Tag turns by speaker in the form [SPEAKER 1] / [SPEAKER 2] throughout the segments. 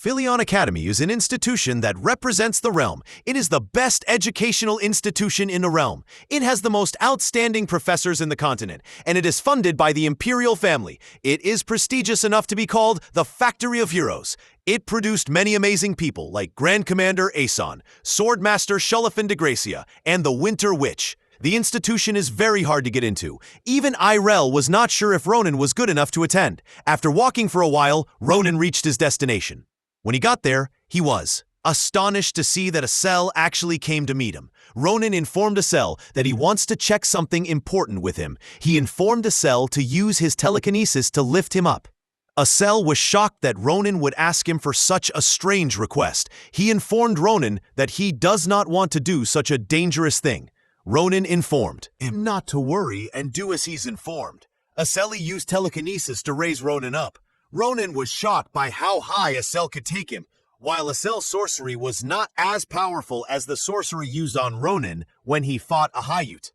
[SPEAKER 1] Philion Academy is an institution that represents the realm. It is the best educational institution in the realm. It has the most outstanding professors in the continent, and it is funded by the imperial family. It is prestigious enough to be called the Factory of Heroes. It produced many amazing people like Grand Commander Aeson, Swordmaster Shullifin de Gracia, and the Winter Witch. The institution is very hard to get into. Even Irel was not sure if Ronan was good enough to attend. After walking for a while, Ronan reached his destination. When he got there, he was astonished to see that Acel actually came to meet him. Ronan informed Acel that he wants to check something important with him. He informed Acel to use his telekinesis to lift him up. Acel was shocked that Ronan would ask him for such a strange request. He informed Ronan that he does not want to do such a dangerous thing. Ronan informed him not to worry and do as he's informed. Acel used telekinesis to raise Ronan up. Ronan was shocked by how high Acel could take him, while Acel's sorcery was not as powerful as the sorcery used on Ronan when he fought a Hayut.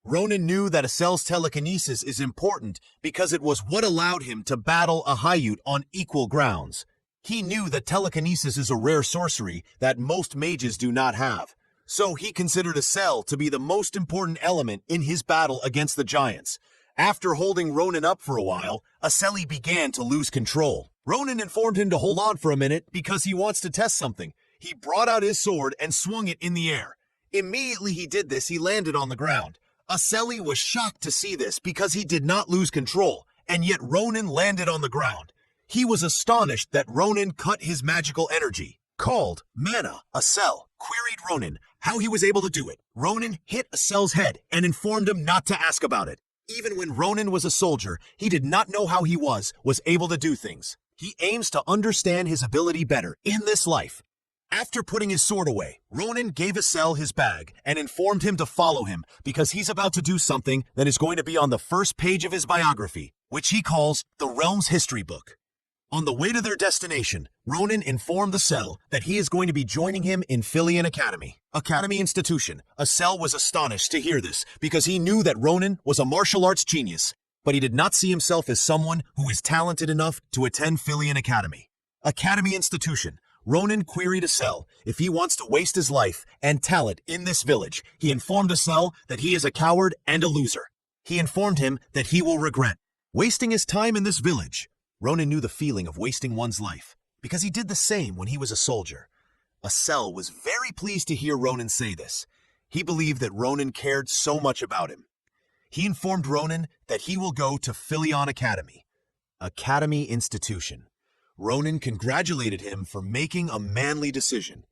[SPEAKER 1] Ronan knew that Acel's telekinesis is important because it was what allowed him to battle a Hayut on equal grounds. He knew that telekinesis is a rare sorcery that most mages do not have, so he considered Acel to be the most important element in his battle against the giants. After holding Ronan up for a while, Acel began to lose control. Ronan informed him to hold on for a minute because he wants to test something. He brought out his sword and swung it in the air. Immediately he did this, he landed on the ground. Acel was shocked to see this because he did not lose control, and yet Ronan landed on the ground. He was astonished that Ronan cut his magical energy, called mana. Acel queried Ronan how he was able to do it. Ronan hit Acel's head and informed him not to ask about it. Even when Ronan was a soldier, he did not know how he was able to do things. He aims to understand his ability better in this life. After putting his sword away, Ronan gave Acel his bag and informed him to follow him because he's about to do something that is going to be on the first page of his biography, which he calls the Realm's History Book. On the way to their destination, Ronan informed Acel that he is going to be joining him in Philion Academy institution. Acel was astonished to hear this because he knew that Ronan was a martial arts genius, but he did not see himself as someone who is talented enough to attend Philion Academy institution. Ronan queried Acel if he wants to waste his life and talent in this village. He informed Acel that he is a coward and a loser. He informed him that he will regret wasting his time in this village. Ronan knew the feeling of wasting one's life because he did the same when he was a soldier. Acel was very pleased to hear Ronan say this. He believed that Ronan cared so much about him. He informed Ronan that he will go to Philion Academy institution. Ronan congratulated him for making a manly decision.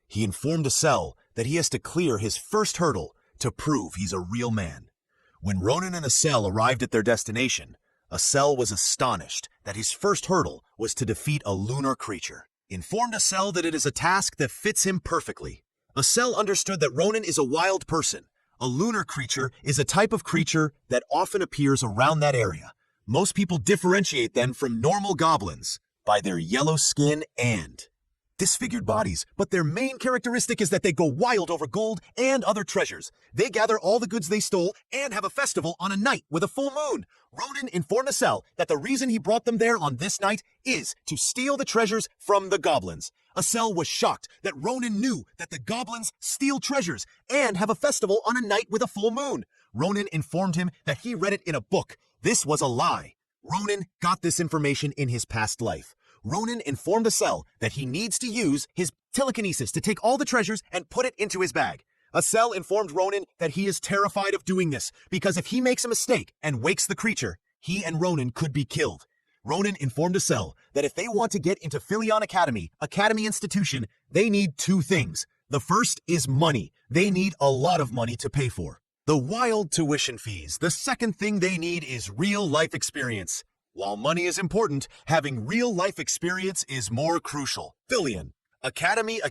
[SPEAKER 1] He informed Acel that he has to clear his first hurdle to prove he's a real man. When Ronan and Acel arrived at their destination, Acel was astonished that his first hurdle was to defeat a lunar creature. Informed Acel that it is a task that fits him perfectly. Acel understood that Ronan is a wild person. A lunar creature is a type of creature that often appears around that area. Most people differentiate them from normal goblins by their yellow skin and disfigured bodies, but their main characteristic is that they go wild over gold and other treasures. They gather all the goods they stole and have a festival on a night with a full moon. Ronan informed Acel that the reason he brought them there on this night is to steal the treasures from the goblins. Acel was shocked that Ronan knew that the goblins steal treasures and have a festival on a night with a full moon. Ronan informed him that he read it in a book. This was a lie. Ronan got this information in his past life. Ronan informed Acel that he needs to use his telekinesis to take all the treasures and put it into his bag. Acel informed Ronan that he is terrified of doing this because if he makes a mistake and wakes the creature, he and Ronan could be killed. Ronan informed Acel that if they want to get into Philion Academy institution, they need two things. The first is money. They need a lot of money to pay for the wild tuition fees. The second thing they need is real life experience. While money is important, having real-life experience is more crucial. Philion Academy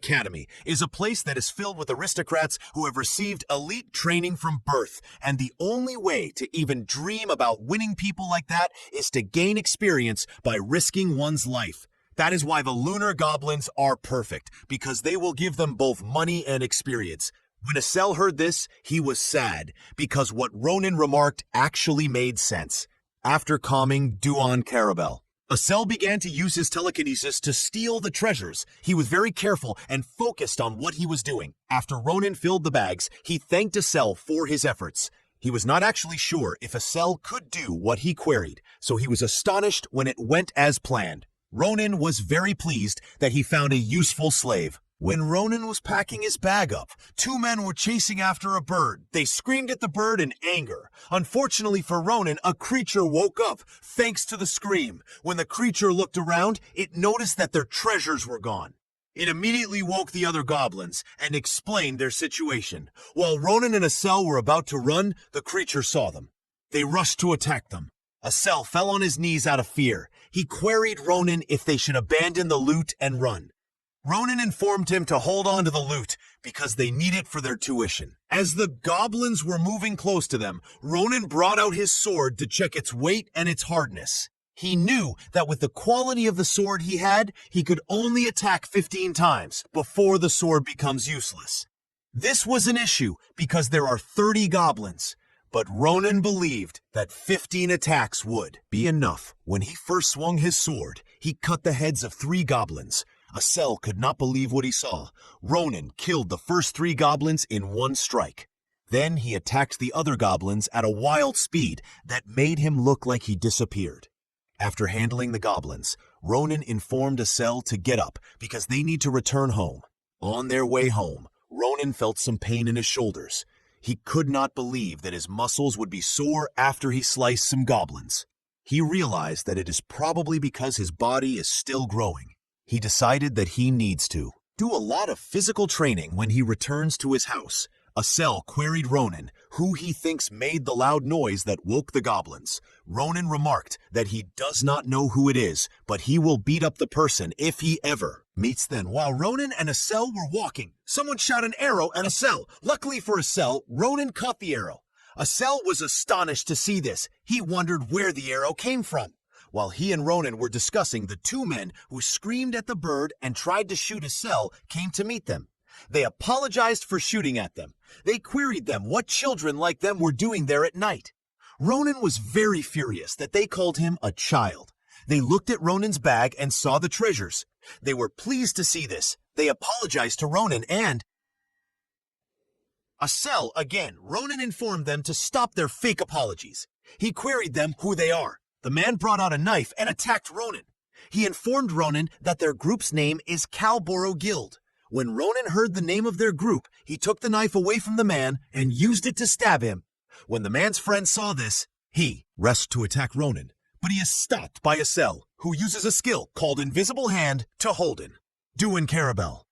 [SPEAKER 1] is a place that is filled with aristocrats who have received elite training from birth, and the only way to even dream about winning people like that is to gain experience by risking one's life. That is why the lunar goblins are perfect, because they will give them both money and experience. When Acel heard this, he was sad, because what Ronan remarked actually made sense. After calming Duan Carabel, Acel began to use his telekinesis to steal the treasures. He was very careful and focused on what he was doing. After Ronan filled the bags, he thanked Acel for his efforts. He was not actually sure if Acel could do what he queried, so he was astonished when it went as planned. Ronan was very pleased that he found a useful slave. When Ronan was packing his bag up, two men were chasing after a bird. They screamed at the bird in anger. Unfortunately for Ronan, a creature woke up thanks to the scream. When the creature looked around, it noticed that their treasures were gone. It immediately woke the other goblins and explained their situation. While Ronan and Acel were about to run, the creature saw them. They rushed to attack them. Acel fell on his knees out of fear. He queried Ronan if they should abandon the loot and run. Ronan informed him to hold on to the loot because they need it for their tuition. As the goblins were moving close to them, Ronan brought out his sword to check its weight and its hardness. He knew that with the quality of the sword he had, he could only attack 15 times before the sword becomes useless. This was an issue because there are 30 goblins, but Ronan believed that 15 attacks would be enough. When he first swung his sword, he cut the heads of 3 goblins. Acel could not believe what he saw. Ronan killed the first 3 goblins in one strike. Then he attacked the other goblins at a wild speed that made him look like he disappeared. After handling the goblins, Ronan informed Acel to get up because they need to return home. On their way home, Ronan felt some pain in his shoulders. He could not believe that his muscles would be sore after he sliced some goblins. He realized that it is probably because his body is still growing. He decided that he needs to do a lot of physical training when he returns to his house. Acel queried Ronan who he thinks made the loud noise that woke the goblins. Ronan remarked that he does not know who it is, but he will beat up the person if he ever meets them. While Ronan and Acel were walking, someone shot an arrow at Acel. Luckily for Acel, Ronan caught the arrow. Acel was astonished to see this. He wondered where the arrow came from. While he and Ronan were discussing, the 2 men who screamed at the bird and tried to shoot Acel came to meet them. They apologized for shooting at them. They queried them what children like them were doing there at night. Ronan was very furious that they called him a child. They looked at Ronan's bag and saw the treasures. They were pleased to see this. They apologized to Ronan and Acel again. Ronan informed them to stop their fake apologies. He queried them who they are. The man brought out a knife and attacked Ronan. He informed Ronan that their group's name is Calboro Guild. When Ronan heard the name of their group, he took the knife away from the man and used it to stab him. When the man's friend saw this, he rushed to attack Ronan, but he is stopped by Acel, who uses a skill called Invisible Hand to Holden. Duin Carabel.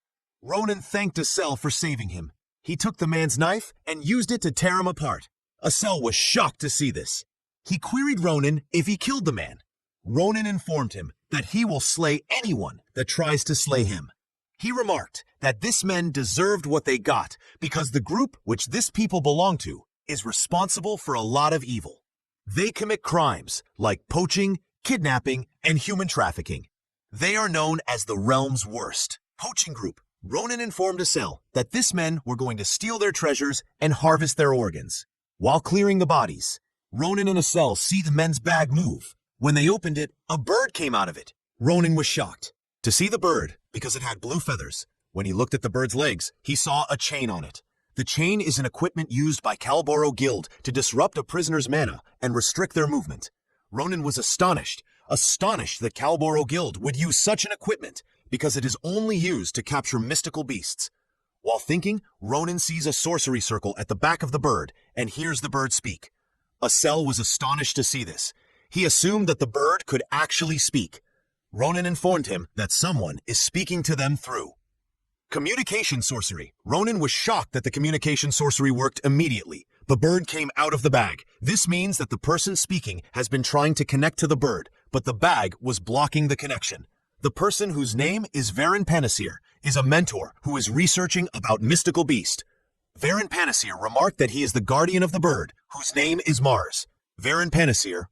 [SPEAKER 1] Ronan thanked Acel for saving him. He took the man's knife and used it to tear him apart. Acel was shocked to see this. He queried Ronan if he killed the man. Ronan informed him that he will slay anyone that tries to slay him. He remarked that this men deserved what they got because the group which this people belong to is responsible for a lot of evil. They commit crimes like poaching, kidnapping, and human trafficking. They are known as the realm's worst poaching group. Ronan informed Acel that this men were going to steal their treasures and harvest their organs. While clearing the bodies, Ronan and Acel see the men's bag move. When they opened it, a bird came out of it. Ronan was shocked to see the bird because it had blue feathers. When he looked at the bird's legs, he saw a chain on it. The chain is an equipment used by Calboro Guild to disrupt a prisoner's mana and restrict their movement. Ronan was astonished that Calboro Guild would use such an equipment because it is only used to capture mystical beasts. While thinking, Ronan sees a sorcery circle at the back of the bird and hears the bird speak. Acel was astonished to see this. He assumed that the bird could actually speak. Ronan informed him that someone is speaking to them through communication sorcery. Ronan was shocked that the communication sorcery worked immediately. The bird came out of the bag. This means that the person speaking has been trying to connect to the bird, but the bag was blocking the connection. The person whose name is Varen Panacir is a mentor who is researching about mystical beast. Varen Panacir remarked that he is the guardian of the bird, whose name is Mars. Varen Panacir,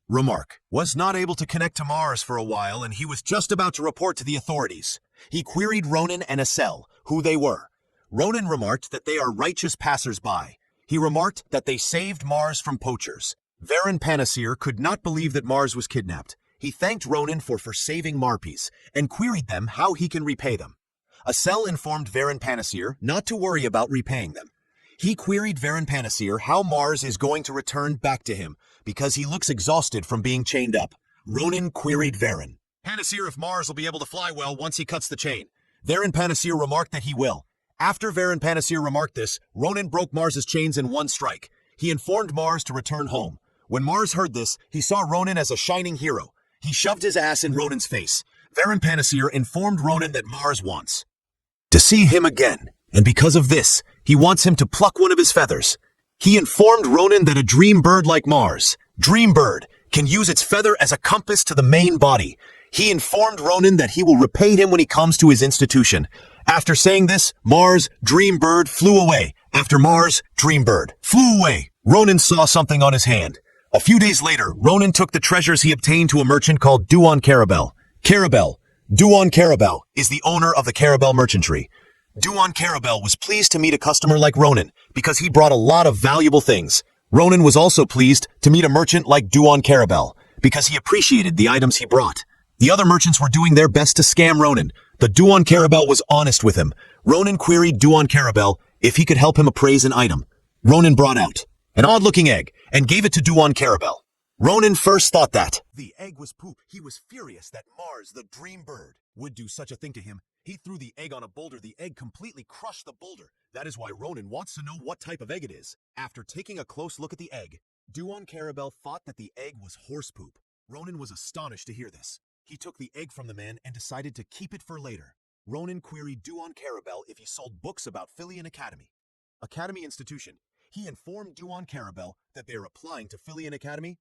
[SPEAKER 1] was not able to connect to Mars for a while, and he was just about to report to the authorities. He queried Ronan and Acel who they were. Ronan remarked that they are righteous passers-by. He remarked that they saved Mars from poachers. Varen Panacir could not believe that Mars was kidnapped. He thanked Ronan for saving Marpies and queried them how he can repay them. Acel informed Varen Panacir not to worry about repaying them. He queried Varen Panacir how Mars is going to return back to him because he looks exhausted from being chained up. Ronan queried Varen Panacir if Mars will be able to fly well once he cuts the chain. Varen Panacir remarked that he will. After Varen Panacir remarked this, Ronan broke Mars's chains in one strike. He informed Mars to return home. When Mars heard this, he saw Ronan as a shining hero. He shoved his ass in Ronan's face. Varen Panacir informed Ronan that Mars wants to see him again, and because of this, he wants him to pluck one of his feathers. He informed Ronan that a dream bird like Mars, Dream Bird, can use its feather as a compass to the main body. He informed Ronan that he will repay him when he comes to his institution. After saying this, Mars, Dream Bird flew away. After Mars, Dream Bird flew away, Ronan saw something on his hand. A few days later, Ronan took the treasures he obtained to a merchant called Duan Carabel. Duan Carabel is the owner of the Carabel merchantry. Duan Carabel was pleased to meet a customer like Ronan because he brought a lot of valuable things. Ronan was also pleased to meet a merchant like Duan Carabel because he appreciated the items he brought. The other merchants were doing their best to scam Ronan, but Duan Carabel was honest with him. Ronan queried Duan Carabel if he could help him appraise an item. Ronan brought out an odd-looking egg and gave it to Duan Carabel. Ronan first thought that the egg was poop. He was furious that Mars, the Dream Bird, would do such a thing to him. He threw the egg on a boulder. The egg completely crushed the boulder. That is why Ronan wants to know what type of egg it is. After taking a close look at the egg, Duan Carabel thought that the egg was horse poop. Ronan was astonished to hear this. He took the egg from the man and decided to keep it for later. Ronan queried Duan Carabel if he sold books about Philian Academy Institution. He informed Duan Carabel that they are applying to Philian Academy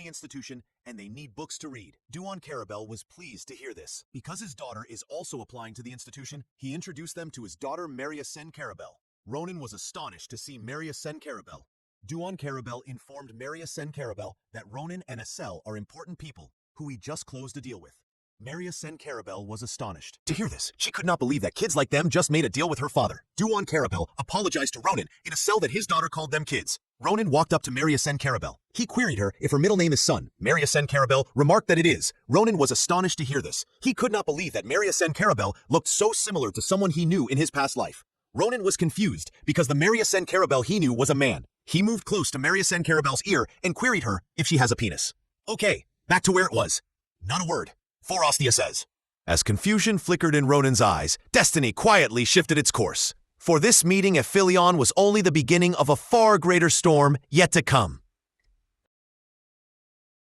[SPEAKER 1] Institution, and they need books to read. Duan Carabel was pleased to hear this. Because his daughter is also applying to the institution, he introduced them to his daughter Maria Sen Carabel. Ronan was astonished to see Maria Sen Carabel. Duan Carabel informed Maria Sen Carabel that Ronan and Acel are important people who he just closed a deal with. Maria Sen Carabel was astonished to hear this. She could not believe that kids like them just made a deal with her father. Duan Carabel apologized to Ronan in a cell that his daughter called them kids. Ronan walked up to Maria Sen Carabel. He queried her if her middle name is Sun. Maria Sen Carabel remarked that it is. Ronan was astonished to hear this. He could not believe that Maria Sen Carabel looked so similar to someone he knew in his past life. Ronan was confused because the Maria Sen Carabel he knew was a man. He moved close to Maria Sen Carabel's ear and queried her if she has a penis. Okay, back to where it was. Not a word. Forostia says. As confusion flickered in Ronan's eyes, destiny quietly shifted its course. For this meeting at Philion was only the beginning of a far greater storm yet to come.